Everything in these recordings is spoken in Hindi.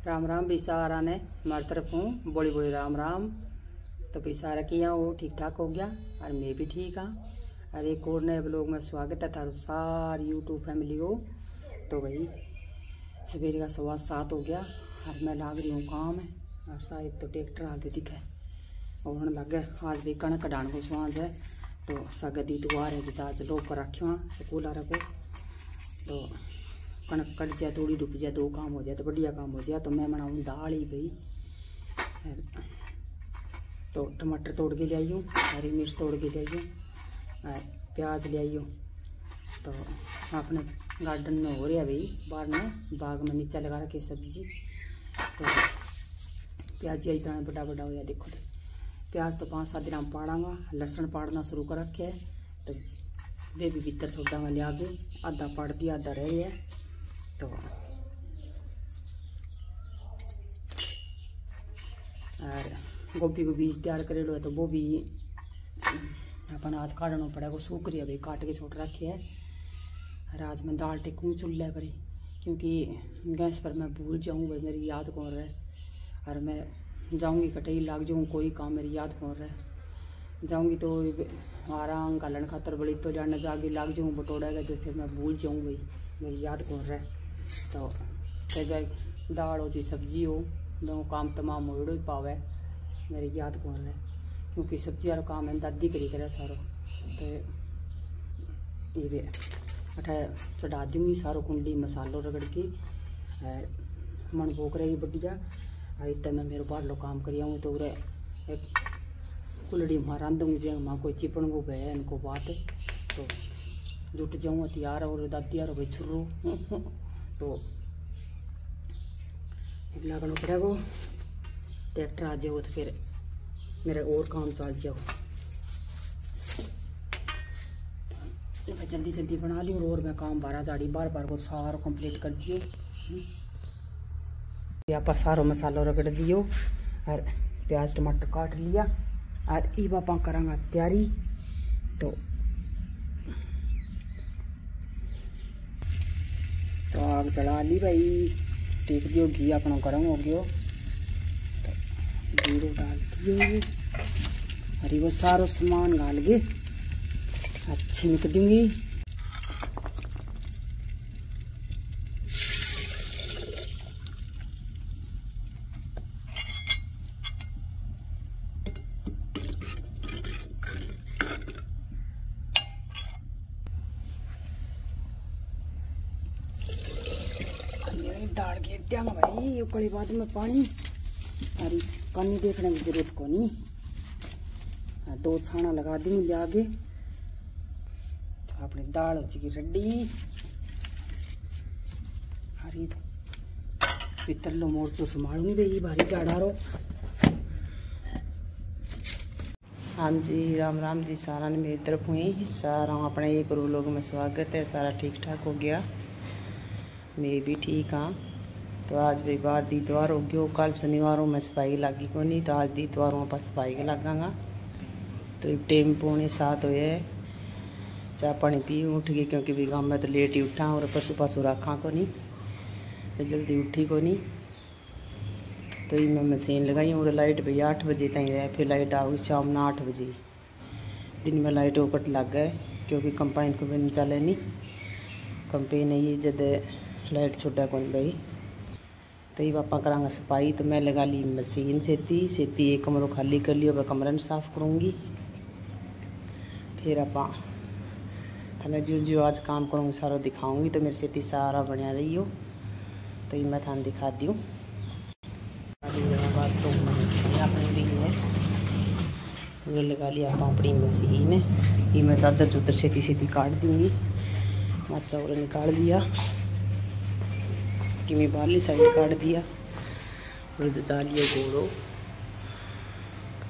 राम राम भी सारा ने हमारी तरफ हूँ बड़ी बड़ी राम राम। तो भी सारा किया वो ठीक ठाक हो गया और मैं भी ठीक हाँ। और एक और नए ब्लॉग में स्वागत है थारो सारी यूट्यूब फैमिली को। तो भाई सवेरे का 7:15 हो गया और मैं लाग रही हूँ काम है और शायद तो ट्रैक्टर आगे दिखे और होने लग गया। आज भी कणक कढ़ाने को स्वाद है तो सागा दी तो आ रहे जिता आज लोग कर रखे वहाँ स्कूल आ रखो तो कणक कट जाए थोड़ी डूब जाए दो काम हो जाए तो बढ़िया काम हो जाए। तो मैं बनाऊँ दाल ही भाई। तो टमाटर तोड़ के ले आई हूँ, हरी मिर्च तोड़ के ले आई हूँ, प्याज ले आई हूँ। तो अपने गार्डन में हो रहा भाई बाहर में बाग में नीचे लगा रखे सब्जी। तो प्याज यही तरह बड़ा बड़ा हो देखो। प्याज तो 5-7 दिन हम पाड़ांगा। लहसुन पाड़ना शुरू कर रखे है तो वे भी भीतर छोड़ा ले आगे आधा पाड़ दिया आधा रह गया। तो और गोभी को बीज तैयार करेलो है तो वो भी अपन आज काटना पड़ेगा। सूख रही है भाई काट के छोड़ रखी है। और आज मैं दाल टेकूँ चूल्हे पर ही क्योंकि गैस पर मैं भूल जाऊँ भाई मेरी याद कौन रहे। और मैं जाऊँगी कटई लाग जाऊँ कोई काम मेरी याद कौन रहे। जाऊँगी तो आराम घालन खातर बड़ी तो जाना जाके लाग जाऊँ बटोड़ेगा जो फिर मैं भूल जाऊँ भाई मेरी याद कौन रहे। तो चाहे दाल हो चाहे सब्जी हो दोनों काम तमाम हो ही पावे मेरी याद कौन रहे क्योंकि सब्जी वाला काम है दादी करी करे सारो। तो ये अठा चढ़ा दूँगी सारो कुंडी मसालों रगड़ के मन भोग रही बढ़िया। और इतना मैं मेरे बाहर लो काम करी आऊँ तो एक कुलड़ी वहाँ रांधूँगी जे वहाँ कोई चिपन को भय इनको बात तो जुट जाऊँ तैयार और दादी यार भाई छुर्रू तो लगना पड़ेगा। ट्रैक्टर आ जाओ तो फिर मेरा और काम चल जाओ। मैं जल्दी जल्दी बना ली और मैं काम 12 साड़ी बार को सारा कंप्लीट कर दियो। यहाँ पर सारो मसाला रगड़ दियो और प्याज टमाटर काट लिया और ई बापा करांगा तैयारी। तो आग जला ली भाई टेक दियो घी अपना गर्म हो गयो तो जीरो डाल दियो और वो सारो सामान डाल के अच्छी मिक दूंगी। दाल घेट दिया भाई उकड़ी बाद में पानी और कनी देखने की जरूरत को नहीं। 2 छाना लगा दूंगी ले आगे तो अपनी दाल हो जाएगी रेडी। अरे पितर लो मोड़ तो संभालूंगी भाई भारी झाड़ारो। हाँ जी राम राम जी सारा ने मेरी तरफ हुई सारा अपने एक लोग में स्वागत है। सारा ठीक ठाक हो गया मैं भी ठीक हाँ। तो आज भाई बार दीतवार हो गयो कल शनिवारों में सफाई लगी को नहीं तो आज दीतवारों पर सफाई के लगांगा। तो एक टाइम 6:45 हुए चाह पानी पी उठ गई क्योंकि भी गाँव में तो लेट ही उठा और पशु रखा को नहीं तो जल्दी उठी को नहीं। तो ये मैं मशीन लगाई और लाइट भाई 8 बजे तक है फिर लाइट आओगी शाम में 8 बजे। दिन में लाइट ओकट लग गए क्योंकि कंपाइन को भी चले नहीं कंपेन है जब लाइट छोटा कौन भाई। तो ये पापा करांगा सफाई तो मैं लगा ली मशीन सेती एक कमरों खाली कर लियो वह कमरे में साफ़ करूँगी। फिर आपा थाने जो आज काम करूँगी सारा दिखाऊँगी तो मेरी सेती सारा बढ़िया रही हो। तो ये मैं थाने दिखा दूँ बाथरूम में मशीन अपनी दी है वो लगा लिया आप अपनी मशीन ये मैं चादर चुदर सेती काट दूँगी। मच्छा और निकाल दिया कि मैं बाली साइड काट दिया और जा लिया घोड़ो।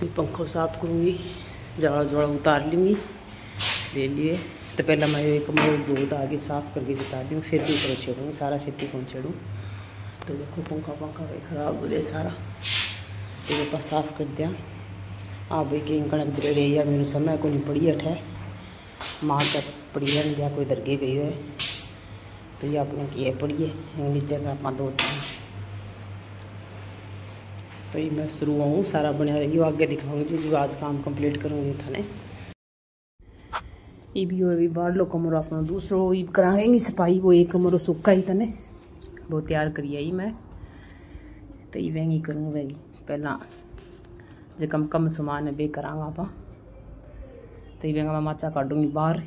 तो पंखों साफ करूँगी जाड़ा उतार लूँगी ले लिए। तो पहला मैं एक दूध आगे साफ़ करके बता दूँ फिर भी ऊपर छेड़ूँ सारा सिटी कौन छेड़ूँ। तो देखो पंखा भाई ख़राब हो गया सारा तो मेरे पास साफ़ कर दिया। आप भाई कहीं कणक दे या मेरे समय को नहीं पड़ी अठ है माँ का पड़ी है या कोई दरगे गई है तो ये अपने की पड़ी है नीचे का आप दो तो ये मैं शुरू हूँ सारा बना रही हूँ, आगे दिखाऊंगी जो आज काम कंप्लीट करूँगी थाने। ये भी अभी बाहर लो कमरो अपना दूसरो ये कराएंगी सफाई, वो एक कमरो सूखा ही थाने वो तैयार करी आई मैं, तो ये वही करूँगी वही पहला जो कम कम सामान है बे करांगा आप, तो ये मैं माचा काटूँगी बाहर,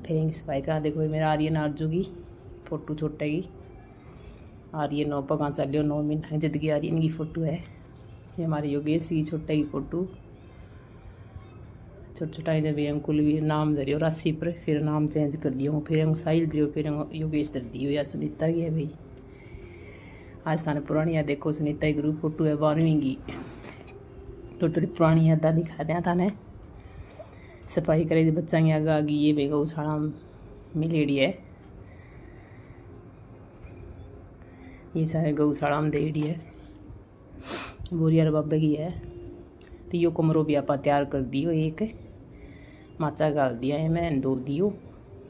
फिर सफाई करा। देखो मेरा आर्यन आरजू की फोटो छोटे की आर्यन 9 पगा चलियो 9 महीना जिद की आर्यन की फ़ोटो है। ये हमारे योगेश की छोटे की फ़ोटो छोटा छोटा जब अंकुल भी नाम दे रही हो राशि पर, फिर नाम चेंज कर दियो, फिर साहिल दियो, फिर योगेश दर दियो या सुनीता की है भाई। आज थाने पुरानी याद देखो, सुनीता की ग्रुप फोटो है 12वीं की, थोड़ी थोड़ी पुरानी यादा दिखा दें थाने। सफाई करे जो बच्चा की आगे आ गई, ये बेगा उछाड़ा मिलेड़ी है, ये सारे गौशाला में देड़ी है, बोरियार बाबे की है। तो यो कमरों भी आप तैयार कर दियो, एक माचा गाल दिया है मैं 2 दियो,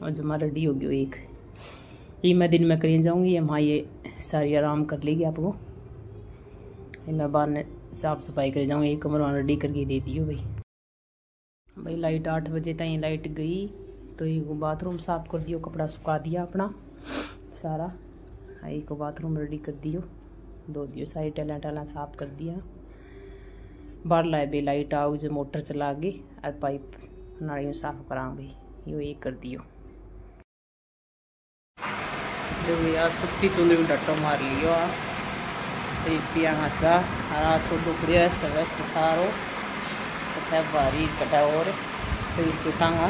और जमा रेडी हो गयो एक। ये मैं दिन में करी जाऊँगी, हम ये सारी आराम कर लेगी आपको। ये मैं बाहर साफ सफाई कर जाऊँगी, एक कमरा रेडी करके दे दियो भाई। लाइट 8 बजे तक लाइट गई, तो ये बाथरूम साफ कर दियो, कपड़ा सुखा दिया अपना सारा, एक को बाथरूम रेडी कर दियो, धो दियो सारी टैला टैला साफ कर दिया। बाहर लाए बे लाइट आओ जो मोटर चला के और पाइप नाड़ियों साफ करा भाई, यो एक कर दियो। जो यार सुती चुंदरी डट्टो मार लियो, पिया गाचा हरा सो दुपड़िया व्यस्त व्यस्त सारो तो भारी कटा और तो चुटांगा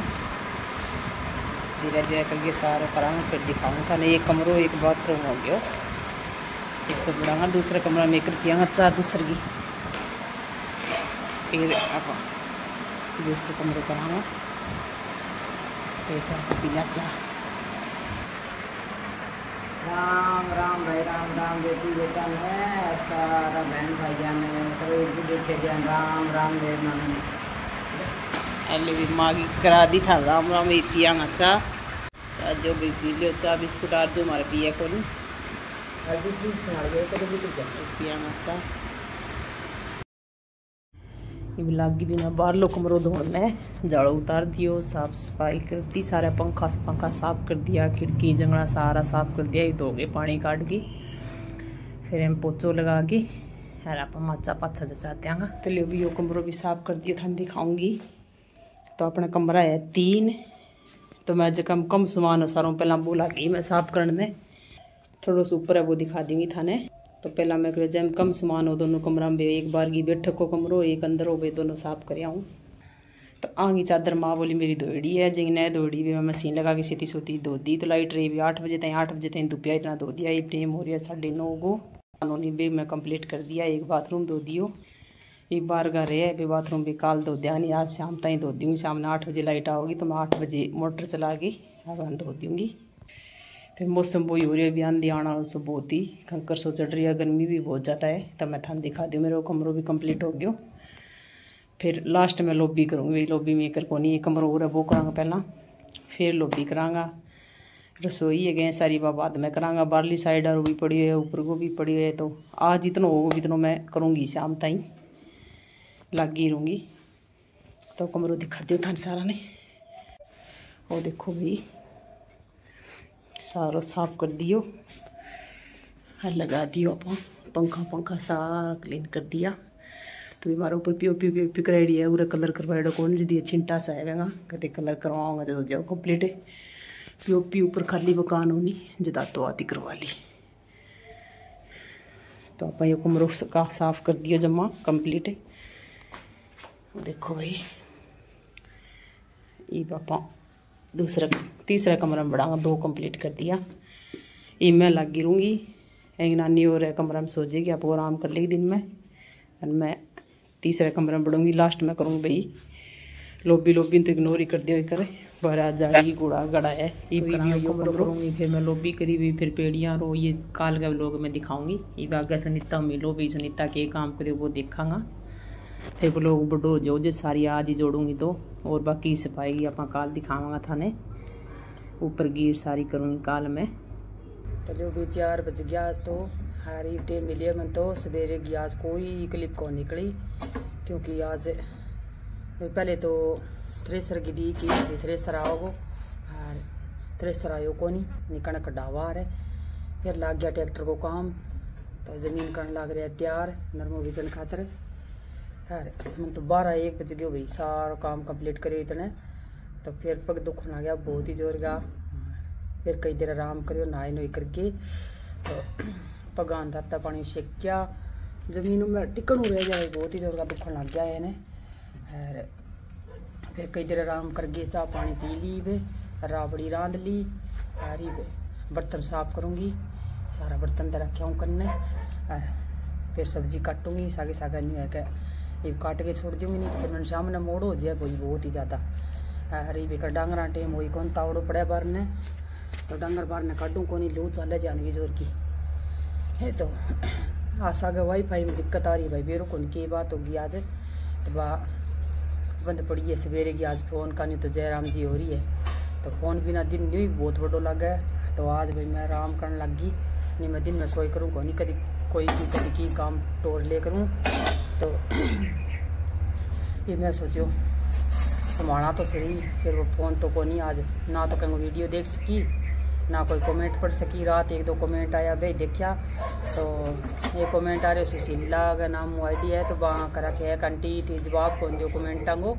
धीरे धीरे करके सारा करांगा, फिर दिखाऊंगा था। एक कमरों एक बाथरूम हो गया, एक तो बढ़ाऊंगा, दूसरा कमरा में कर पियाँगा चाह दूसरी की, फिर आप दूसरे कमरे करांगा तो पिया चाह। राम राम भाई राम राम बेटी बेटा ने सारा बहन भाइया ने सब एक बैठे जान राम राम देव नाम अल्ले भी मागी करा दी था राम राम ये पिया अच्छा जो भी पी लो चाह बिस्कुट आज जो हमारे पिया को नहीं पिया अच्छा ये भी लागी भी मैं बाहर लो कमरों धोने झाड़ू उतार दियो, साफ सफाई कर दी, सारा पंखा साफ कर दिया, खिड़की जंगला सारा साफ कर दिया, ये धो के पानी काट के फिर हम पोचो लगा के यार आप माचा पाचा जचाते आँगा। तो लियो भी यो कमरों भी साफ कर दिया था, दिखाऊंगी। तो अपना कमरा है 3, तो मैं जो कम सामान हो सारों पहला बोला कि मैं साफ करने थोड़ा सा ऊपर है वो दिखा दूँगी थाने। तो पहला मैं कर जब कम सामान हो दोनों कमरा में एक बार की बैठक को कमरो एक अंदर हो गए दोनों साफ कर आऊँ। तो आगे चादर माँ बोली मेरी दौड़ी है जिंग नए दौड़ी भी मैं मशीन लगा के सीती सोती धो दी। तो लाइट रही भी 8 बजे तक दोपहर इतना धो दिया। ये प्रेम हो रही है 9:30 को कानूनी भी मैं कंप्लीट कर दिया। एक बाथरूम धो दियो, एक बार का रहे भी बाथरूम भी काल धो दिया नहीं, आज शाम तक धो दूँगी। शाम में 8 बजे लाइट आओगी तो मैं 8 बजे मोटर चला के अब धो दूँगी। फिर मौसम वही हो रही है अभी आंधी आना और सब बहुत ही कंकर सो चढ़ रही है, गर्मी भी बहुत ज़्यादा है। तब मैं थान दिखा दूँ मेरे कमरों भी कंप्लीट हो गयो। फिर लास्ट में लॉबी करूँगी, लॉबी में कर कोनी एक कमरा और है वो करांगा पहला, फिर लॉबी करांगा। रसोई है गए सारी बाद में करांगा। बारली साइड और भी पड़ी है, ऊपर को भी पड़ी है। तो आज जितना होगा इतना मैं करूँगी, शाम ताई लगी रहूँगी। तो कमरों दिखाती हूँ थान सारा ने। वो देखो भाई सारो साफ कर दियो, लगा दियो अपन पंखा सारा क्लीन कर दिया। तो भी हमारे ऊपर पी कराई है, पूरा कलर करवाएगा कौन जी छिंटा सा है कहते कलर करवाऊँगा तो जाओ कंप्लीट है। पी ऊपर खाली मकान होनी जदा तो आती करवा ली। तो आप ये कमरों का साफ कर दियो जमा कंप्लीट है। देखो भाई ये पापा तीसरा कमरा में बढ़ाऊंगा, 2 कंप्लीट कर दिया। ये मैं लगी रहूँगी, एक नानी और है कमरा में सो जाएगी, आपको आराम कर लेगी दिन में। और मैं तीसरे कमरे में बढ़ूँगी, लास्ट में करूँगी भाई लॉबी तो इग्नोर ही कर दिया करे बड़ा जाड़ी कूड़ा गड़ा है ये करूँगी। फिर मैं लॉबी करी हुई, फिर पेड़ियाँ रो ये काल का लोग मैं दिखाऊँगी। ये आगे सुनीता मिलो भी सुनीता के काम करे वो देखांगा। फिर वो लोग बड़ो जो सारी आज ही जोड़ूंगी तो, और बाकी सफाई आप काल दिखाऊंगा थाने। ऊपर गिर सारी करूँगी काल में। तो लो भी 4 बज गया तो हारी टाइम मिले मैं तो सवेरे की आज कोई क्लिप को निकली क्योंकि आज पहले तो थ्रेसर की डी की थ्रेसर आओगो और थ्रेसर आयो को नहीं कणक डावा है। फिर लग गया ट्रैक्टर को काम तो जमीन करने लग रहा है तैयार नरमो बीजन खातर। मैं तो 12-1 बज गयो भाई सारा काम कंप्लीट करे इतने तो फिर पग दुखना गया बहुत ही जोर का। फिर कई देर आराम करियो नहाई नोई करके तो पगान दाता पानी सेक्या जमीनों में टिकन रह जाए बहुत ही जोर का दुखन लग गया है। और फिर कई देर आराम करके चाह पानी पी ली वे राबड़ी रांध ली और बर्तन साफ करूँगी सारा बर्तन तो रखा हूँ करने। और फिर सब्जी काटूंगी सागे सागा नहीं है क्या ये काट के छोड़ दूँगी नहीं तो फिर मैंने सामने मोड़ हो जाए कोई बहुत ही ज़्यादा। हरी बेकर डांगरा टेम वही कौन तावड़ो पड़े बार ने तो डांगर बार ने काटूँ को नहीं लू चले जाने की जोर की है। तो आशा के वाईफाई में दिक्कत आ रही है भाई बेरो कौन की बात होगी आज तो बंद पड़ी है सवेरे की। आज फ़ोन का नहीं तो जयराम जी हो रही है तो फ़ोन बिना दिन नहीं बहुत बड़ो लगा है। तो आज भाई मैं आराम करने लग गई नहीं मैं दिन में सोई करूँ को नहीं कभी कोई की काम टोर ले करूँ। तो ये मैं सोचो संभाला तो सही फिर वो फ़ोन तो को नहीं आज ना तो कहीं वीडियो देख सकी ना कोई कमेंट पढ़ सकी। रात 1-2 कमेंट आया भाई देखा तो ये कमेंट आ रहे सुशीला का नाम ID है तो वहाँ करा के एक आंटी थी जवाब कौन दियो कमेंटा को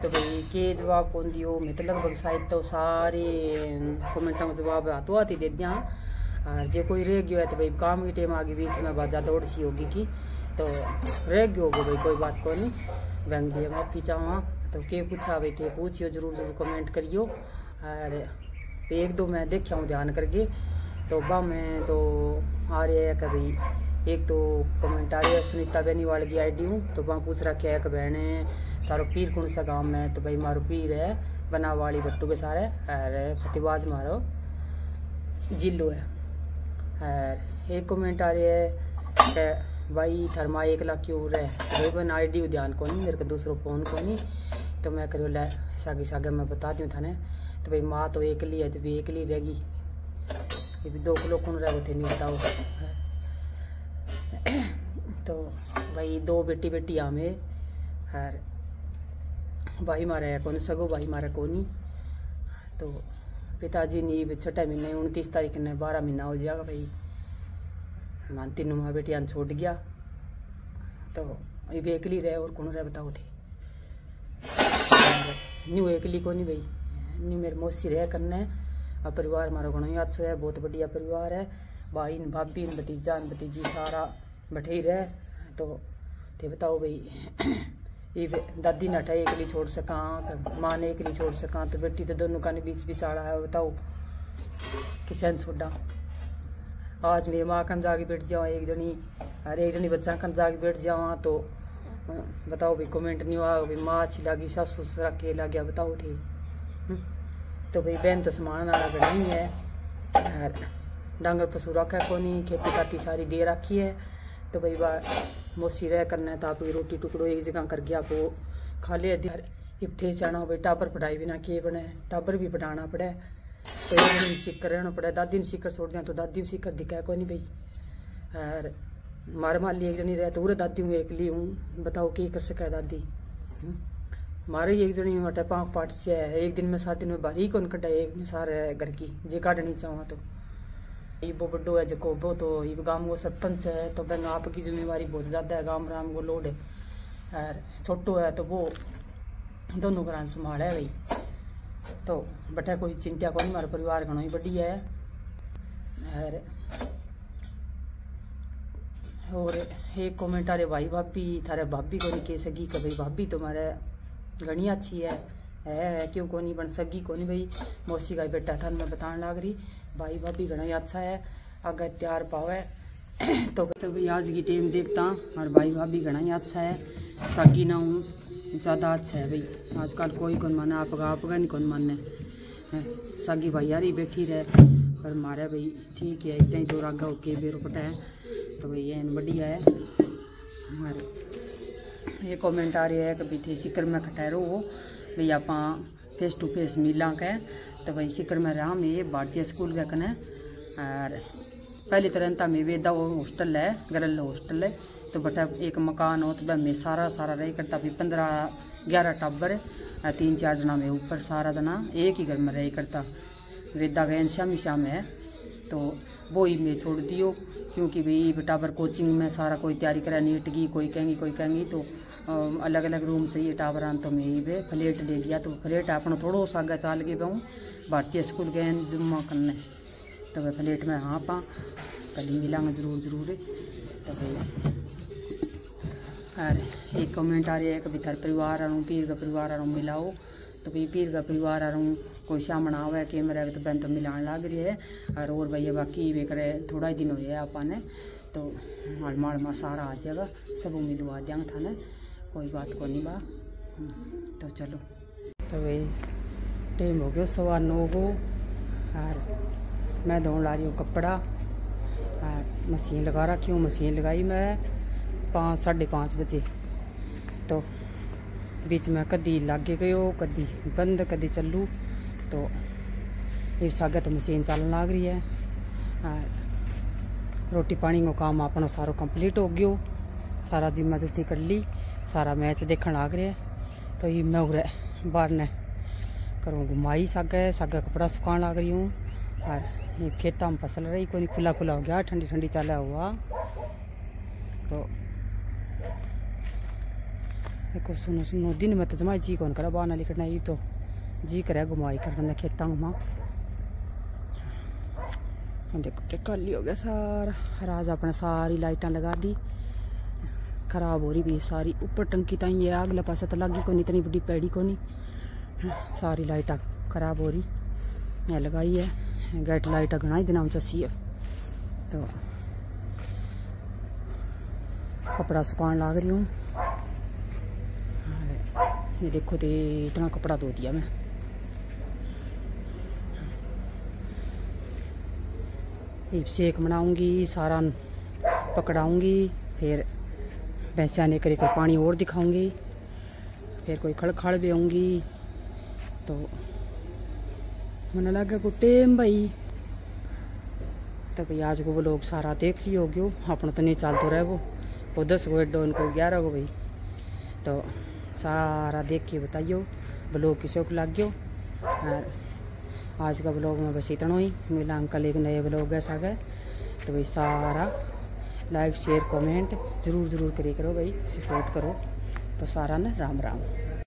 तो भाई के जवाब कौन दियो मैं तो लगभग शायद तो सारे कमेंटा को जवाब हाथों हाथ ही दे दिया। और जो कोई रह गया है तो भाई काम की टाइम आगे बीच में बाजा दौड़ सी होगी की तो रह गया होगा भाई कोई बात को नहीं बैंक दिए माफ़ी चाहवा तो के पूछा भाई थे पूछियो जरूर कमेंट करियो। और 1-2 मैं देखा हूँ ध्यान करके तो बा मैं तो आ रही है कभी 1-2 कमेंट आ रही है सुनीता बेनीवाल की ID हूँ तो वहाँ पूछ रखे है कि बहने तारो पीर कौन सा गाँव में तो भाई मारो पीर है बनावाली भट्टू के सारे और फतेहबाज मारो जिलो है। और एक कमेंट आ रही है कि भाई थरमा 1 लाख क्यों रहे भाई बन ID ध्यान को नहीं मेरे को दूसरों फ़ोन को नहीं तो मैं करो लै सागे सागे मैं बता दूँ थाने तो भाई माँ तो एकली है तो भी एकली रहेगी ये भी 2 किलो कौन रहे थे नहीं बताओ। तो भाई 2 बेटी हमें और भाई मारे कौन सगो भाई मारे कोनी तो पिताजी ने 6 महीने 29 तारीख ने 12 महीना हो जाएगा भाई मान 3 माँ बेटियां छोड़ गया तो ये भी एकली रहे और कौन रहे बताओ थे न्यू एकली को नहीं भाई न्यू मेरे मौसी रह करने और परिवार हमारा घणो ही अच्छो है बहुत बढ़िया परिवार है भाई भाभी भतीजा भतीजी सारा बैठे ही रहे तो बताओ भाई ये दादी नटा एकली छोड़ सका माँ ने एकली छोड़ सका तो बेटी तो दोनों का बीच बिचाड़ा है बताओ किसान छोड़ा। आज मेरी माँ कन जाके बैठ जाओ एक जनी बच्चा कन जाके बैठ जाओ तो बताओ भाई कमेंट नहीं हुआ भाई माँ अच्छी लगी सास ससुरा के लग गया बताओ थे। तो भाई बहन तो समान वाला नहीं है डांगर पशु रखा को नहीं खेती काती सारी दे रखी है तो भाई मौसी रह करना है तो आप रोटी टुकड़ो एक जगह कर गया आपको खा ले इब्थे जाना हो भाई टाबर पढ़ाई बिना के बने टाबर भी पढ़ाना पड़े तो एक दिन सीख कर रहना पड़े दादी ने सीख कर छोड़ दिया तो दादी सीख कर दिखा को नहीं भाई। और मारे मान ली एक जनी रहे तो पूरे दादी हूँ एक ली हूँ बताओ क्या कर सका है दादी मारे एक जनी हटे 5 पार्ट से है एक दिन में 7 दिन में बाहर ही कौन कटा एक सारे घर की जे काटनी चाहूँ तो ये वो बड्डो है जो वो तो ये गाँव वो सरपंच है तो बहन आपकी जिम्मेवारी बहुत ज़्यादा है गाँव राम को लोड है। और छोटो है तो वो दोनों घरान संभाल है भाई तो बटा कोई चिंता को नहीं हमारा परिवार घणो ही बढ़िया है। और एक कमेंट आ रहे भाई भाभी थारे भाभी को नहीं कह सकी कि भाई भाभी तुम्हारे घनी अच्छी है क्यों को नहीं बन सकी को नहीं भाई मौसी का बेटा था मैं बताने लग रही भाई भाभी घना ही अच्छा है अगर त्यार पावे तो भाई आज की टाइम देखता और भाई भाभी घना ही अच्छा है सगी ना हूँ ज़्यादा अच्छा है भाई आजकल कोई कौन माने आपका नहीं कौन माने सगी भाई यार ही बैठी रहे पर मारे भाई ठीक है इतना ही तो आगा ओके बेरो पटा है तो भाई ये बढ़िया है। ये कमेंट आ रही है कि भाई थे सिकर में खटहरो हो भाई आप फेस टू फेस मिला के तो भाई सिकर में रहा मैं भारतीय स्कूल के कने और पहली तरह में वेदा हॉस्टल है, गरल हॉस्टल है, तो बटा एक मकान हो तो में सारा रही करता भी 15-11 टब्बर 3-4 जना में ऊपर सारा जना एक ही घर में रही करता। वेदा गए शाम है तो वो ही में छोड़ दियो, क्योंकि भाई टाबर कोचिंग में सारा कोई तैयारी करा नीट की, कोई कहेंगी तो अलग अलग रूम चाहिए टाबरान, तो मैं ही फ्लैट ले लिया। तो फ्लैट अपना थोड़ा सा आगे चाल के पाऊँ भारतीय स्कूल गए जुम्मा करने, तो वह फ्लैट में हाँ पा कभी मिलांगे जरूर। तो भाई अरे एक कमेंट आ रही है कि थार परिवार आऊँ पीर का परिवार आऊँ मिलाओ, तो भाई पीर का परिवार आऊँ कोई सामना आवे कैमरा तो बहन तो मिलान लग रही है। और भैया बाकी वे करे थोड़ा ही दिन हो आपने, तो माड़ सारा आ जाएगा, सब मिलवा देंगे थाने, कोई बात को नहीं बा। तो चलो, तो भाई टाइम हो गया 9:15 को, और मैं धोने ला रही हूँ कपड़ा, और मशीन लगा रखी हूँ। मशीन लगाई मैं 5-5:30 बजे, तो बीच में कदी लागे गयो, कदी बंद, कदी चलू, तो ये सागे तो मशीन चलन लग रही है। रोटी पानी को काम अपना सारो कंप्लीट हो गयो, सारा जिम्मा जुटी कर ली, सारा मैच देखने लग रहे है। तो ये मैं उरे बाहर ने करूँ घुमाई सागे कपड़ा सुखाने लग रही हूँ। और ये खेता में फसल रही कोई खुला हो गया, ठंडी चला हुआ। तो देखो सुनो दिन में तो जमा जी कौन करा बाहर निकलना, ये तो जी करे घुमाई कर बंदा खेता घुमा। देखो खाली हो गया सारा, राज अपने सारी लाइटां लगा दी, खराब हो रही भी सारी। ऊपर टंकी ताई है, अगला पासा तो लगी को नहीं, इतनी बड़ी पैड़ी को नहीं, सारी लाइटां खराब हो रही है। लगाई है गेट लाइट घना दिन में चसी है। तो कपड़ा सुखाने लग रही हूँ। ये देखो तो इतना कपड़ा धो दिया मैं। सेक बनाऊंगी, सारा पकड़ाऊंगी, फिर भैंसा ने करे कोई पानी और दिखाऊंगी, फिर कोई खड़ भी आऊँगी। तो मैंने लगा को टेम भाई, तो भाई आज को वो लोग सारा देख लियो गयो, अपना तो नहीं चलते रहे वो 10 को एडो उनको 11 को भाई। तो सारा देख के बताइयो ब्लॉग किसी को लग गयो। और आज का ब्लॉग में बस इतना ही, मिला अंकल एक नए ब्लॉग ऐसा गए। तो भाई सारा लाइक शेयर कमेंट जरूर करो भाई, सपोर्ट करो। तो सारा ने राम राम।